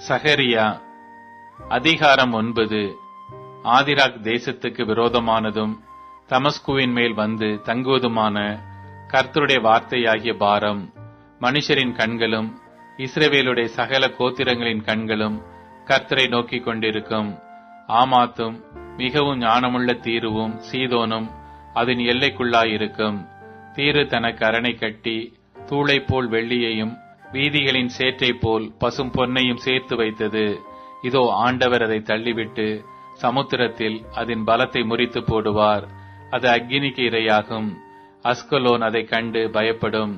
சகரியா அதிகாரம் 9. ஆதிராக் தேசத்துக்கு விரோதமானதும் தமஸ்குவின் மேல் வந்து தங்குவதுமான கர்த்தருடைய வார்த்தையாகிய பாரம். மனுஷரின் கண்களும் இஸ்ரவேலுடைய சகல கோத்திரங்களின் கண்களும் கர்த்தரை நோக்கிக் கொண்டிருக்கும். ஆமாத்தும் மிகவும் ஞானமுள்ள தீருவும் சீதோனும் அதன் எல்லைக்குள்ளாயிருக்கும். தீரு தனக்கு அரணை கட்டி தூளை போல் வெள்ளியையும் வீதிகளின் சேற்றை போல் பசும் பொன்னையும் சேர்த்து வைத்தது. இதோ ஆண்டவர் அதை தள்ளிவிட்டு சமுத்திரத்தில் அதன் பலத்தை முறித்து போடுவார். அது அக்கினிக்கு இரையாகும். அஸ்கலோன் அதை கண்டு பயப்படும்.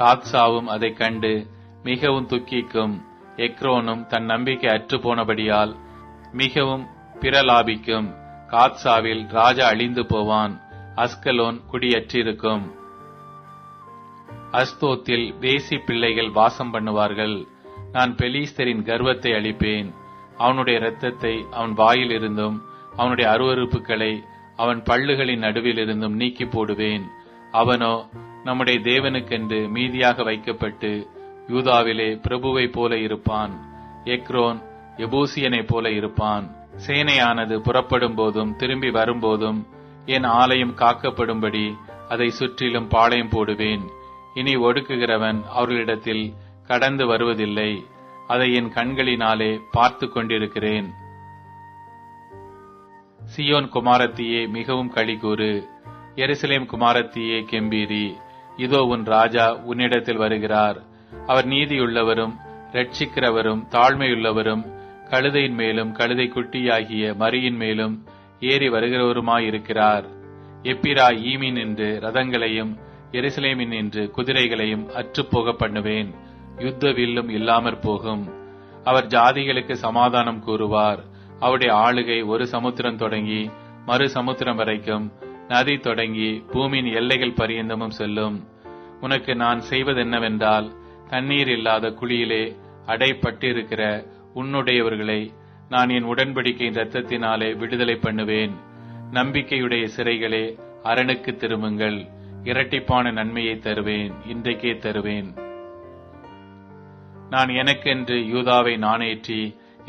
காத்சாவும் அதை கண்டு மிகவும் துக்கிக்கும். எக்ரோனும் தன் நம்பிக்கை அற்று போனபடியால் மிகவும் பிரலாபிக்கும். காத்சாவில் ராஜா அழிந்து போவான். அஸ்கலோன் குடியற்றிருக்கும். அஸ்தோத்தில் வேசி பிள்ளைகள் வாசம் பண்ணுவார்கள். நான் பெலிஸ்தரின் கர்வத்தை அழிப்பேன். அவனுடைய இரத்தத்தை அவன் வாயில் இருந்தும் அவனுடைய அருவருப்புகளை அவன் பல்லுகளின் நடுவில் இருந்தும் நீக்கி போடுவேன். அவனோ நம்முடைய தேவனுக்கென்று மீதியாக வைக்கப்பட்டு யூதாவிலே பிரபுவை போல இருப்பான். எக்ரோன் எபூசியனை போல இருப்பான். சேனையானது புறப்படும் போதும் திரும்பி வரும்போதும் என் ஆலயம் காக்கப்படும்படி அதை சுற்றிலும் பாளையம் போடுவேன். இனி ஒடுக்குகிறவன் அவர்களிடத்தில் கடந்து வருவதில்லை. அதை என் கண்களினாலே பார்த்து கொண்டிருக்கிறேன். சியோன் குமாரத்தியே மிகவும் களிகூறு. எருசலேம் குமாரத்தியே கெம்பீரி. இதோ உன் ராஜா உன்னிடத்தில் வருகிறார். அவர் நீதியுள்ளவரும் இரட்சிக்கிறவரும் தாழ்மையுள்ளவரும் கழுதையின் மேலும் கழுதை குட்டியாகிய மரியின் மேலும் ஏறி வருகிறவருமாயிருக்கிறார். எப்பிரா ஈமின் என்று ரதங்களையும் எருசலேமின் என்று குதிரைகளையும் அற்றுப்போக பண்ணுவேன். யுத்த வில்லும் இல்லாமற் போகும். அவர் ஜாதிகளுக்கு சமாதானம் கூறுவார். அவருடைய ஆளுகை ஒரு சமுத்திரம் தொடங்கி மறு சமுத்திரம் வரைக்கும், நதி தொடங்கி பூமியின் எல்லைகள் பரியந்தமும் செல்லும். உனக்கு நான் செய்வதென்னவென்றால், தண்ணீர் இல்லாத குழியிலே அடைப்பட்டிருக்கிற உன்னுடையவர்களை நான் என் உடன்படிக்கையின் இரத்தத்தினாலே விடுதலை பண்ணுவேன். நம்பிக்கையுடைய சிறைகளே அரணுக்கு திரும்புங்கள். இரட்டிப்பான நன்மையை தருவேன், இன்றைக்கே தருவேன். நான் எனக்கென்று யூதாவை நாணேற்றி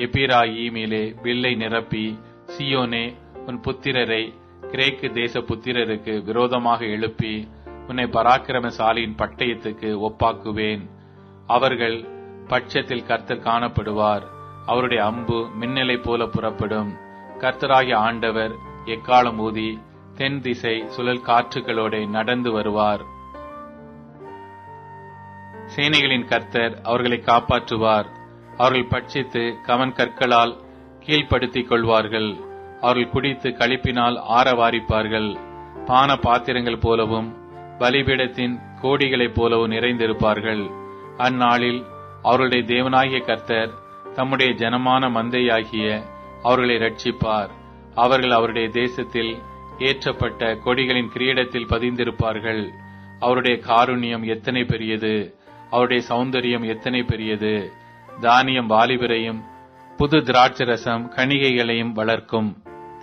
எப்பிராயீமிலே வில்லை நிரப்பி, சியோனே உன் புத்திரரை கிரேக்கு தேச புத்திரருக்கு விரோதமாக எழுப்பி உன்னை பராக்கிரமசாலியின் பட்டயத்துக்கு ஒப்பாக்குவேன். அவர்கள் பட்சத்தில் கர்த்தர் காணப்படுவார். அவருடைய அம்பு மின்னலை போல புறப்படும். கர்த்தராகிய ஆண்டவர் எக்காலம் ஊதி தென் திசை சுழல் காற்றுகளோட நடந்து வருவார். சேனைகளின் கர்த்தர் அவர்களை காப்பாற்றுவார். அவர்கள் பட்சித்து கவன் கற்களால் கீழ்ப்படுத்திக் கொள்வார்கள். அவர்கள் குடித்து களிப்பினால் ஆரவாரிப்பார்கள். பான பாத்திரங்கள் போலவும் பலிபீடத்தின் கோடிகளைப் போலவும் நிறைந்திருப்பார்கள். அந்நாளில் அவர்களுடைய தேவனாகிய கர்த்தர் தம்முடைய ஜனமான மந்தையாகிய அவர்களை ரட்சிப்பார். அவர்கள் அவருடைய தேசத்தில் ஏற்றப்பட்ட கொடிகளின் கிரீடத்தில் பதிந்திருப்பார்கள். அவருடைய காருண்யம் எத்தனை பெரியது! அவருடைய சௌந்தரியம் எத்தனை பெரியது! தானியம் வாலிபரையும் புது திராட்சரசம் கணிகைகளையும் வளர்க்கும்.